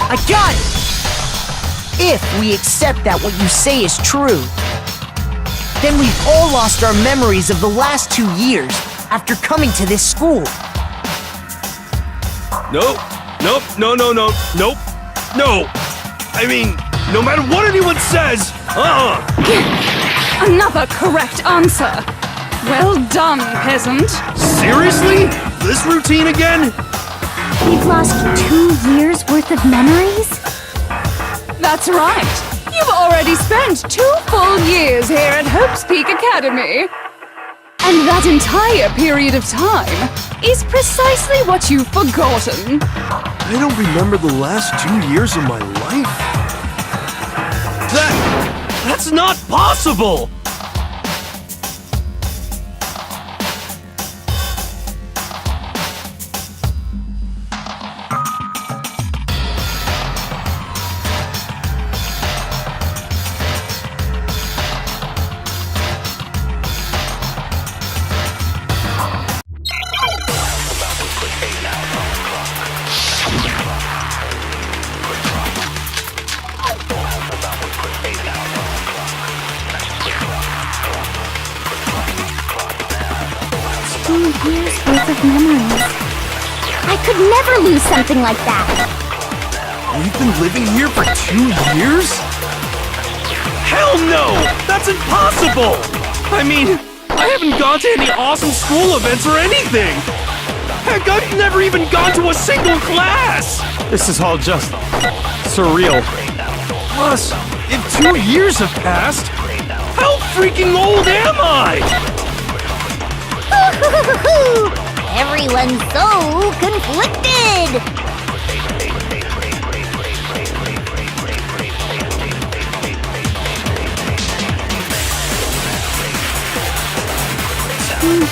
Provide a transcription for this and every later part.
I got it! If we accept that what you say is true, then we've all lost our memories of the last 2 years after coming to this school. Nope. No. I mean, no matter what anyone says, Another correct answer. Well done, peasant. Seriously? This routine again? We've lost 2 years worth of memories? That's right. You've already spent 2 full years here at Hope's Peak Academy. And that entire period of time is precisely what you've forgotten. I don't remember the last 2 years of my life. That's not possible! Years worth of memories. I could never lose something like that. We've been living here for 2 years? Hell no! That's impossible! I mean, I haven't gone to any awesome school events or anything! Heck, I've never even gone to a single class! This is all just surreal. Plus, if 2 years have passed, how freaking old am I? Everyone's so conflicted!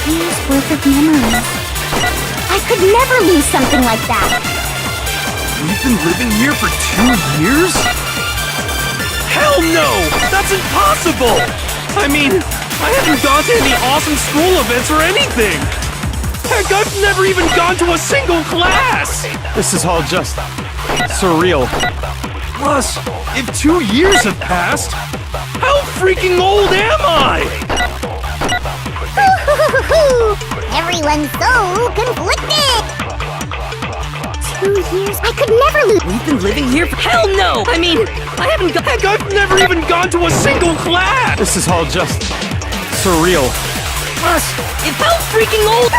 Years worth of memories. I could never lose something like that. We've been living here for 2 years? Hell no! That's impossible! I mean, I haven't gone to any awesome school events or anything! Heck, I've never even gone to a single class! This is all just surreal. Plus, if 2 years have passed, how freaking old am I? Everyone's so conflicted! 2 years? I could never lose. We've been living here for— Hell no! I mean, I haven't Heck, I've never even gone to a single class! This is all just surreal. Plus, if how freaking old—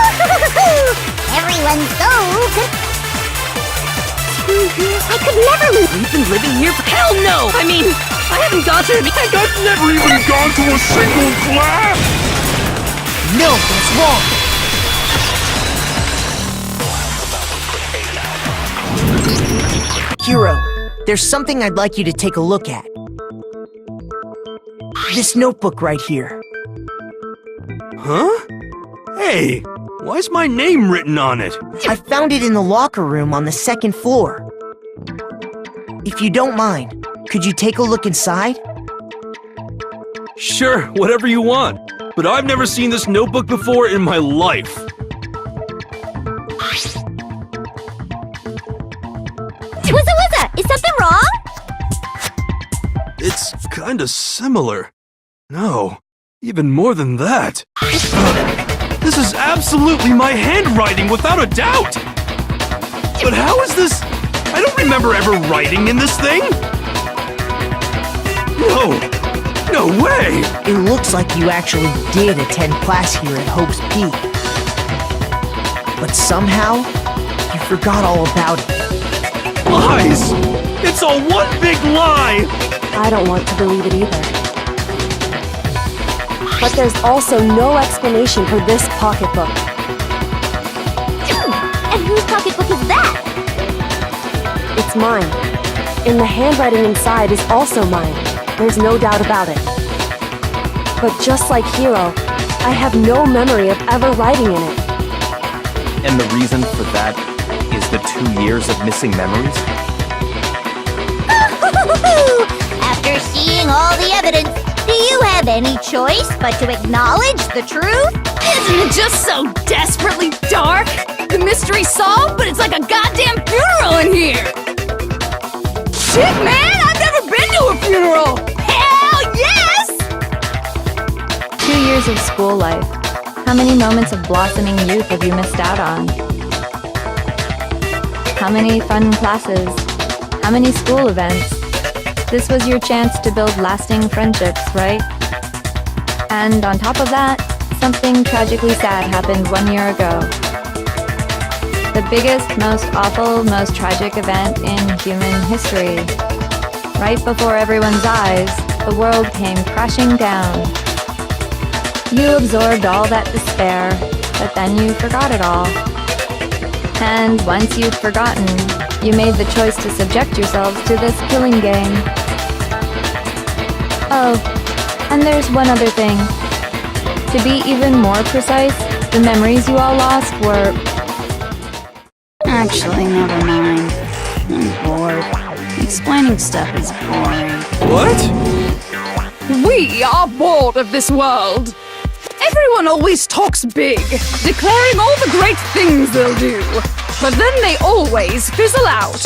Everyone's so 2 years? I could never lose. We've been living here for— Hell no! I mean, I haven't gone to any— Heck, I've never even gone to a single class! No, that's wrong! Hero, there's something I'd like you to take a look at. This notebook right here. Huh? Hey, why's my name written on it? I found it in the locker room on the 2nd floor. If you don't mind, could you take a look inside? Sure, whatever you want. But I've never seen this notebook before in my life. Wizza, is something wrong? It's kinda similar. No, even more than that. This is absolutely my handwriting, without a doubt! But how is this? I don't remember ever writing in this thing! No way! It looks like you actually did attend class here at Hope's Peak. But somehow, you forgot all about it. Lies! It's all one big lie! I don't want to believe it either. But there's also no explanation for this pocketbook. And whose pocketbook is that? It's mine. And the handwriting inside is also mine. There's no doubt about it. But just like Hiro, I have no memory of ever writing in it. And the reason for that is the 2 years of missing memories? After seeing all the evidence, do you have any choice but to acknowledge the truth? Isn't it just so desperately dark? The mystery's solved, but it's like a goddamn funeral in here! shit, man! I've never been to a funeral! Hell yes! 2 years of school life. How many moments of blossoming youth have you missed out on? How many fun classes? How many school events? This was your chance to build lasting friendships, right? And on top of that, something tragically sad happened 1 year ago. The biggest, most awful, most tragic event in human history. Right before everyone's eyes, the world came crashing down. You absorbed all that despair, but then you forgot it all. And once you'd forgotten, you made the choice to subject yourselves to this killing game. Oh, and there's one other thing. To be even more precise, the memories you all lost were... Actually, never mind. I'm bored. Explaining stuff is boring. What? We are bored of this world. Everyone always talks big, declaring all the great things they'll do. But then they always fizzle out.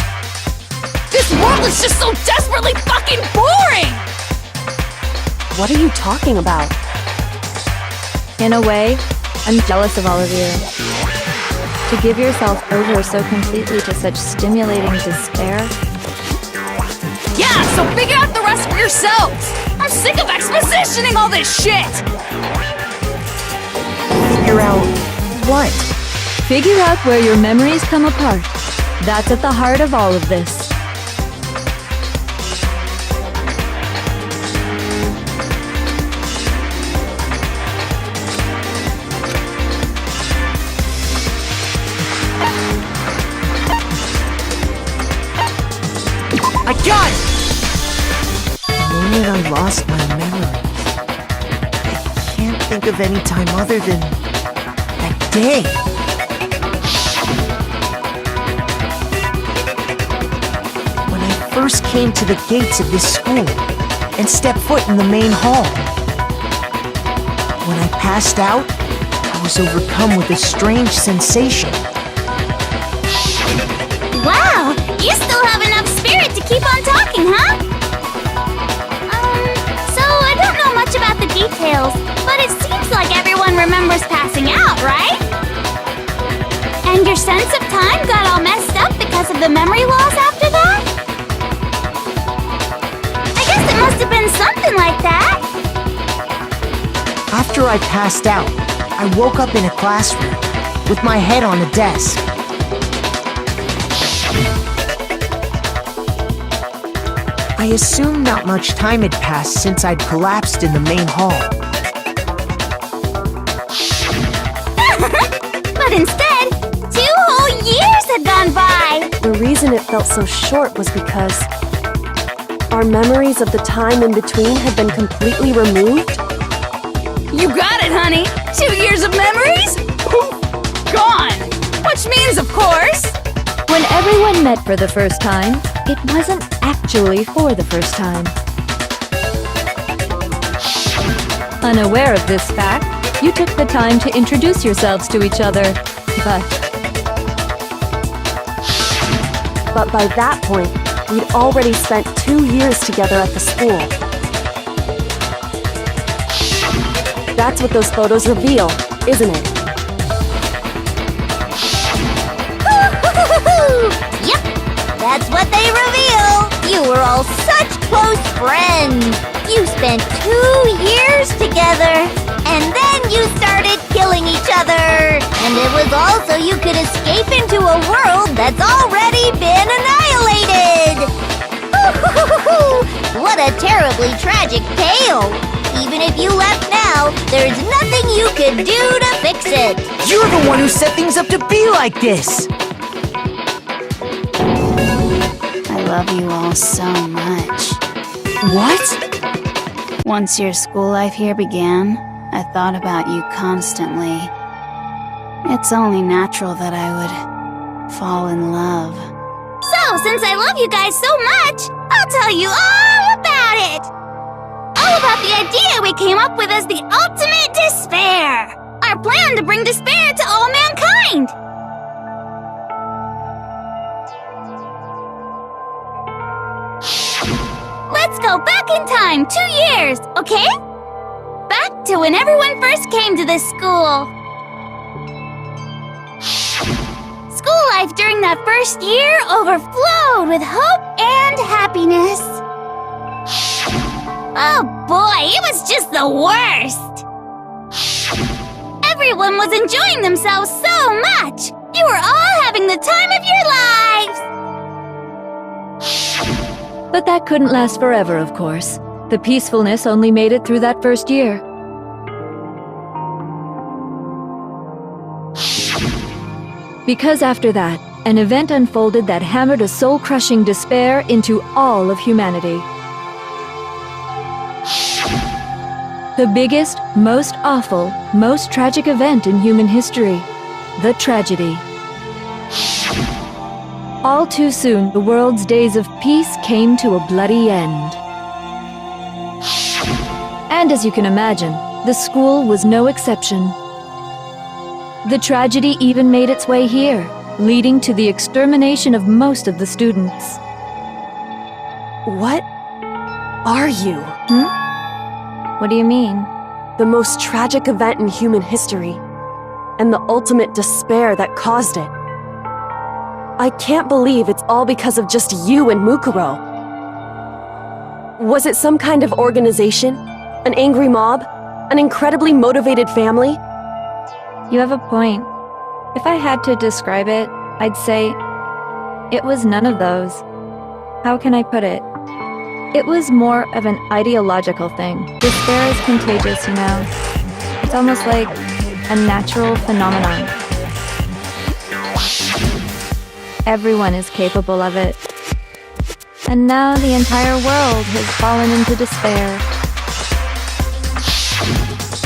This world is just so desperately fucking boring! What are you talking about? In a way, I'm jealous of all of you. To give yourself over so completely to such stimulating despair. Yeah, so figure out the rest for yourselves! I'm sick of expositioning all this shit! Figure out what? Figure out where your memories come apart. That's at the heart of all of this. I got it! The moment I lost my memories. I can't think of any time other than that day. When I first came to the gates of this school and stepped foot in the main hall. When I passed out, I was overcome with a strange sensation. Wow! You still have enough spirit to keep on talking, huh? So I don't know much about the details, but it seems like everyone remembers passing out, right? And your sense of time got all messed up because of the memory loss after that? I guess it must have been something like that. After I passed out, I woke up in a classroom with my head on a desk. I assumed not much time had passed since I'd collapsed in the main hall. But instead, 2 whole years had gone by! The reason it felt so short was because our memories of the time in between had been completely removed. You got it, honey! 2 years of memories? Poof! Gone! Which means, of course... When everyone met for the first time, it wasn't actually for the first time. Unaware of this fact, you took the time to introduce yourselves to each other, But by that point, we'd already spent 2 years together at the school. That's what those photos reveal, isn't it? Yep, that's what they reveal. You were all such close friends. You spent 2 years together, and then you started killing each other. And it was all so you could escape into a world that's already been annihilated. What a terribly tragic tale. Even if you left now, there's nothing you could do to fix it. You're the one who set things up to be like this! I love you all so much. What? Once your school life here began, I thought about you constantly. It's only natural that I would fall in love. So, since I love you guys so much, I'll tell you all about it! All about the idea we came up with as the ultimate despair! Our plan to bring despair to all mankind! let's go back in time 2 years, okay? Back to when everyone first came to this school. School life during that first year overflowed with hope and happiness. Oh boy, it was just the worst! Everyone was enjoying themselves so much! You were all having the time of your lives! But that couldn't last forever, of course. The peacefulness only made it through that first year. Because after that, an event unfolded that hammered a soul-crushing despair into all of humanity. The biggest, most awful, most tragic event in human history. The tragedy. All too soon, the world's days of peace came to a bloody end. And as you can imagine, the school was no exception. The tragedy even made its way here, leading to the extermination of most of the students. What are you? What do you mean? The most tragic event in human history, and the ultimate despair that caused it. I can't believe it's all because of just you and Mukuro. Was it some kind of organization? An angry mob? An incredibly motivated family? You have a point. If I had to describe it, I'd say it was none of those. How can I put it? It was more of an ideological thing. Despair is contagious, you know. It's almost like a natural phenomenon. Everyone is capable of it. And now the entire world has fallen into despair.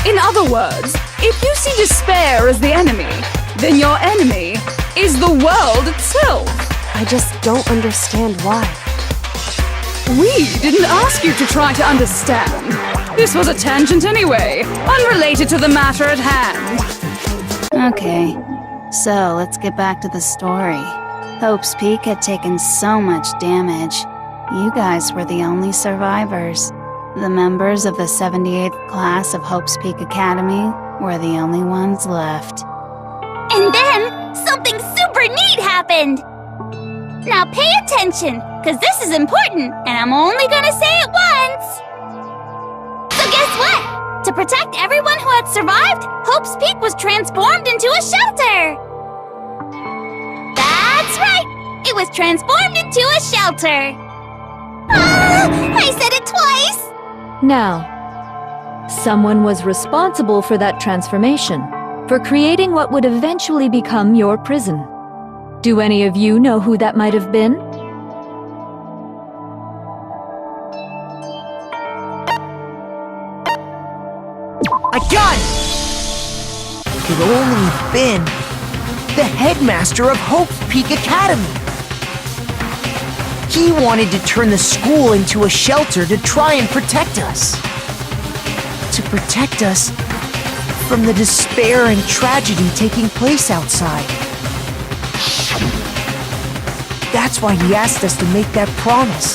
In other words, if you see despair as the enemy, then your enemy is the world itself. I just don't understand why. We didn't ask you to try to understand. This was a tangent anyway, unrelated to the matter at hand. Okay, so let's get back to the story. Hope's Peak had taken so much damage. You guys were the only survivors. The members of the 78th class of Hope's Peak Academy were the only ones left. And then, something super neat happened! Now pay attention, because this is important, and I'm only gonna say it once! So guess what? To protect everyone who had survived, Hope's Peak was transformed into a shelter! That's right! It was transformed into a shelter! Ah! I said it twice! Now, someone was responsible for that transformation, for creating what would eventually become your prison. Do any of you know who that might have been? I got it! It could only have been the headmaster of Hope's Peak Academy. He wanted to turn the school into a shelter to try and protect us. To protect us from the despair and tragedy taking place outside. That's why he asked us to make that promise.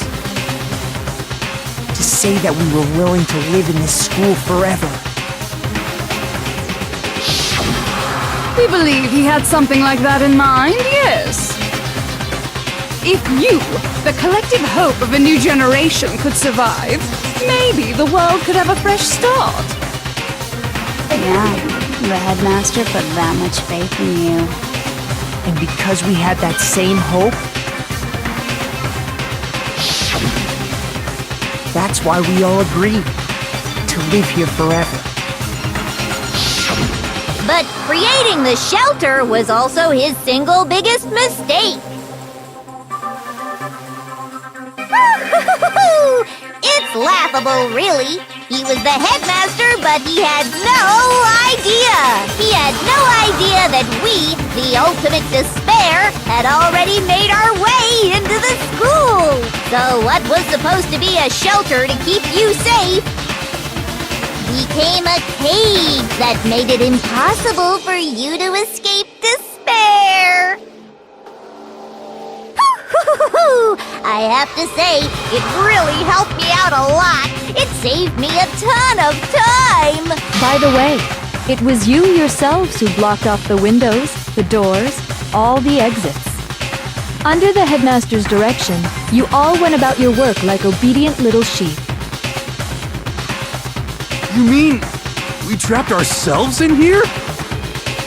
To say that we were willing to live in this school forever. We believe he had something like that in mind, yes. If you, the collective hope of a new generation, could survive, maybe the world could have a fresh start. Yeah, the headmaster put that much faith in you. And because we had that same hope, that's why we all agreed to live here forever. But creating the shelter was also his single biggest mistake. It's laughable, really. He was the headmaster, but he had no idea. He had no idea that we, the ultimate despair, had already made our way into the school. So what was supposed to be a shelter to keep you safe became a cage that made it impossible for you to escape despair. I have to say, it really helped me out a lot. It saved me a ton of time. By the way, it was you yourselves who blocked off the windows, the doors, all the exits. Under the headmaster's direction, you all went about your work like obedient little sheep. You mean we trapped ourselves in here?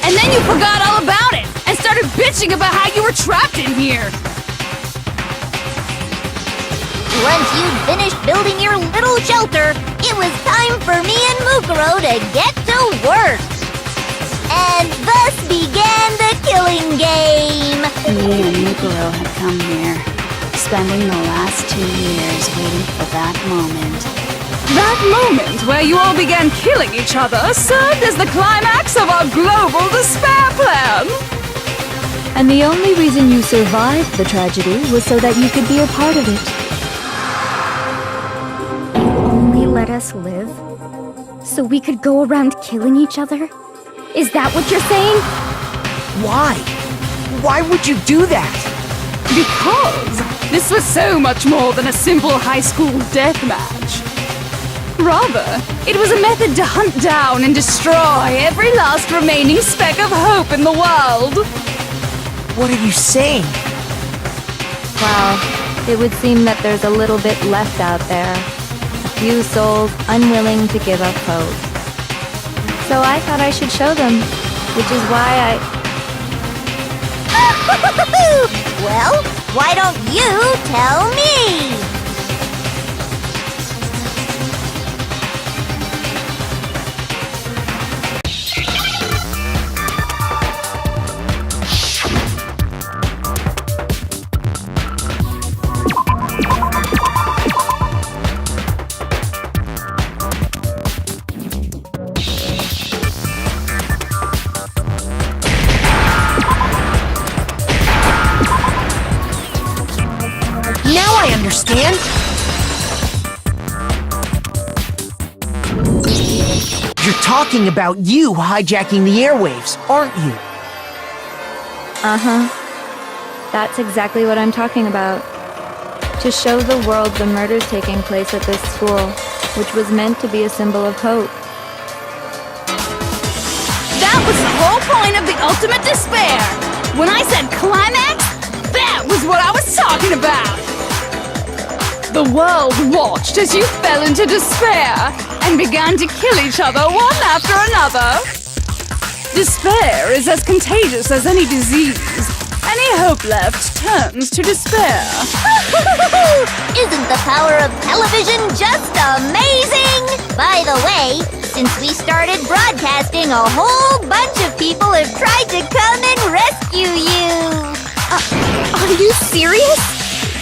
And then you forgot all about it and started bitching about how you were trapped in here. Once you'd finished building your little shelter, it was time for me and Mukuro to get to work. And thus began the killing game. Me and Mukuro had come here, spending the last 2 years waiting for that moment. That moment where you all began killing each other served as the climax of our global despair plan. And the only reason you survived the tragedy was so that you could be a part of it. Only let us live? So we could go around killing each other? Is that what you're saying? Why? Why would you do that? Because this was so much more than a simple high school death match. Rather, it was a method to hunt down and destroy every last remaining speck of hope in the world. What are you saying? Well, it would seem that there's a little bit left out there. A few souls unwilling to give up hope. So I thought I should show them, which is why Well, why don't you tell me? Now I understand. You're talking about you hijacking the airwaves, aren't you? Uh-huh. That's exactly what I'm talking about. To show the world the murders taking place at this school, which was meant to be a symbol of hope. That was the whole point of the ultimate despair. When I said climax, that was what I was talking about. The world watched as you fell into despair and began to kill each other one after another. Despair is as contagious as any disease. Any hope left turns to despair. Isn't the power of television just amazing? By the way, since we started broadcasting, a whole bunch of people have tried to come and rescue you. Are you serious?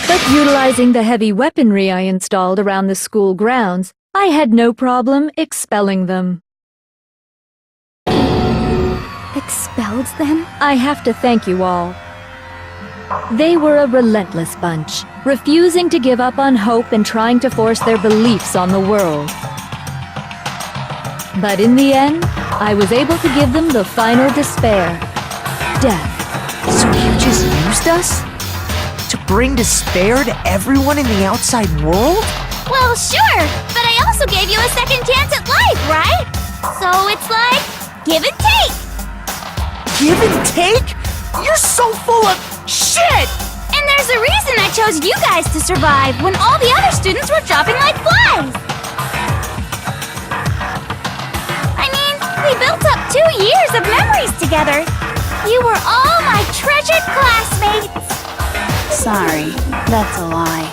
But utilizing the heavy weaponry I installed around the school grounds, I had no problem expelling them. Expelled them? I have to thank you all. They were a relentless bunch, refusing to give up on hope and trying to force their beliefs on the world. But in the end, I was able to give them the final despair. Death. So you just used us? To bring despair to everyone in the outside world? Well, sure, but I also gave you a second chance at life, right? So it's like, give and take. Give and take? You're so full of shit! And there's a reason I chose you guys to survive when all the other students were dropping like flies. I mean, we built up 2 years of memories together. You were all my treasured classmates. Sorry, that's a lie.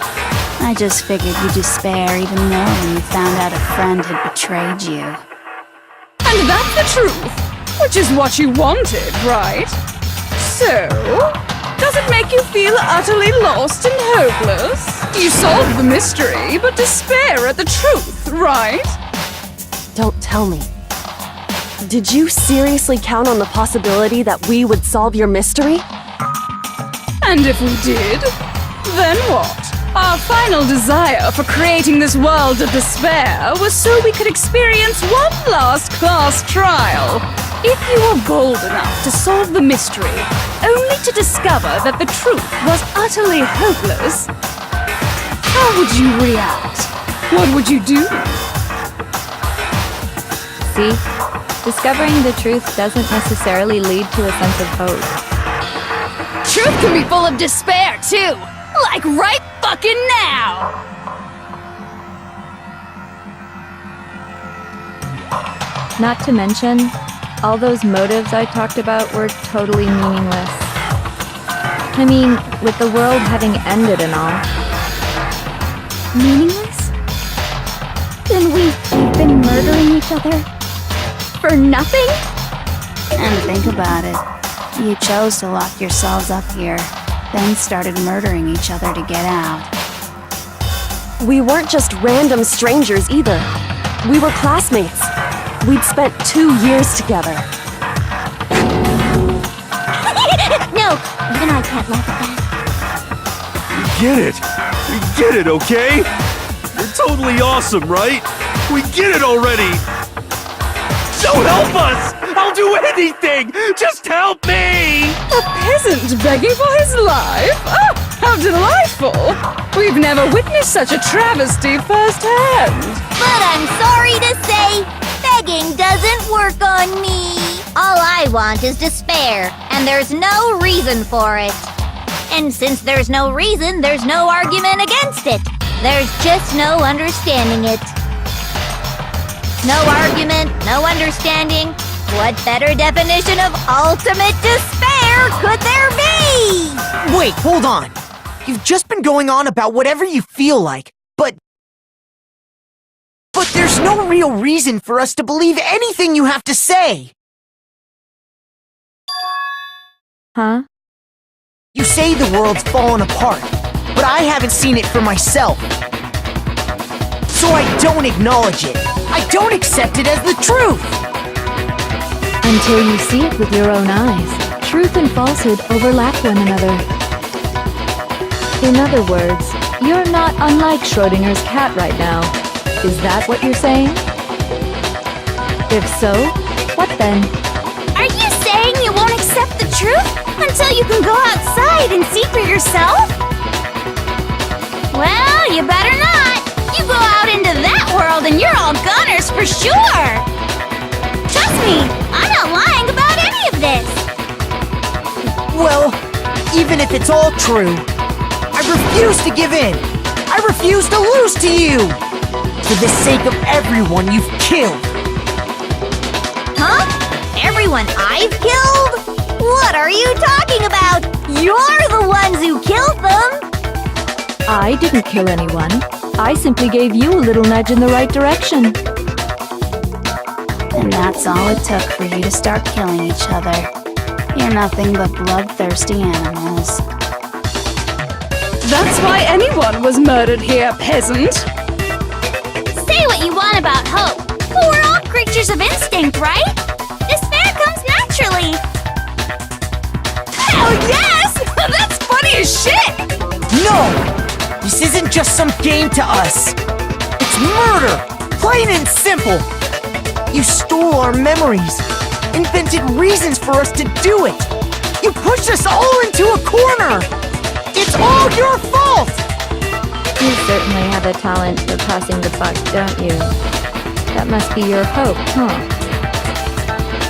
I just figured you'd despair even more when you found out a friend had betrayed you. And that's the truth, which is what you wanted, right? So, does it make you feel utterly lost and hopeless? You solved the mystery, but despair at the truth, right? Don't tell me. Did you seriously count on the possibility that we would solve your mystery? And if we did, then what? Our final desire for creating this world of despair was so we could experience one last class trial. If you were bold enough to solve the mystery, only to discover that the truth was utterly hopeless, how would you react? What would you do? See? Discovering the truth doesn't necessarily lead to a sense of hope. Truth can be full of despair, too! Like right fucking now! Not to mention, all those motives I talked about were totally meaningless. I mean, with the world having ended and all. Meaningless? Then we've been murdering each other? For nothing? And think about it. You chose to lock yourselves up here, then started murdering each other to get out. We weren't just random strangers either. We were classmates. We'd spent 2 years together. No, even I can't laugh at that. We get it! We get it, okay? You're totally awesome, right? We get it already! So help us! I'll do anything! Just help me! A peasant begging for his life? Oh, how delightful! We've never witnessed such a travesty firsthand. But I'm sorry to say, begging doesn't work on me. All I want is despair, and there's no reason for it. And since there's no reason, there's no argument against it. There's just no understanding it. No argument, no understanding. What better definition of ultimate despair could there be? Wait, hold on. You've just been going on about whatever you feel like, but there's no real reason for us to believe anything you have to say. Huh? You say the world's fallen apart, but I haven't seen it for myself. So I don't acknowledge it. I don't accept it as the truth. Until you see it with your own eyes, truth and falsehood overlap one another. In other words, you're not unlike Schrodinger's cat right now. Is that what you're saying? If so, what then? Are you saying you won't accept the truth until you can go outside and see for yourself? Well, you better not. You go out into that world and you're all goners for sure. Trust me, I'm not lying about any of this. Well, even if it's all true, I refuse to give in. I refuse to lose to you. For the sake of everyone you've killed. Huh? Everyone I've killed? What are you talking about? You're the ones who killed them! I didn't kill anyone. I simply gave you a little nudge in the right direction. And that's all it took for you to start killing each other. You're nothing but bloodthirsty animals. That's why anyone was murdered here, peasant. Say what you want about hope, but we're all creatures of instinct, right? Despair comes naturally. Hell yes! That's funny as shit! No! This isn't just some game to us. It's murder! Plain and simple! You stole our memories, invented reasons for us to do it! You pushed us all into a corner! It's all your fault! You certainly have a talent for passing the buck, don't you? That must be your hope, huh?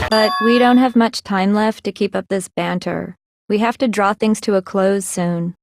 But we don't have much time left to keep up this banter. We have to draw things to a close soon.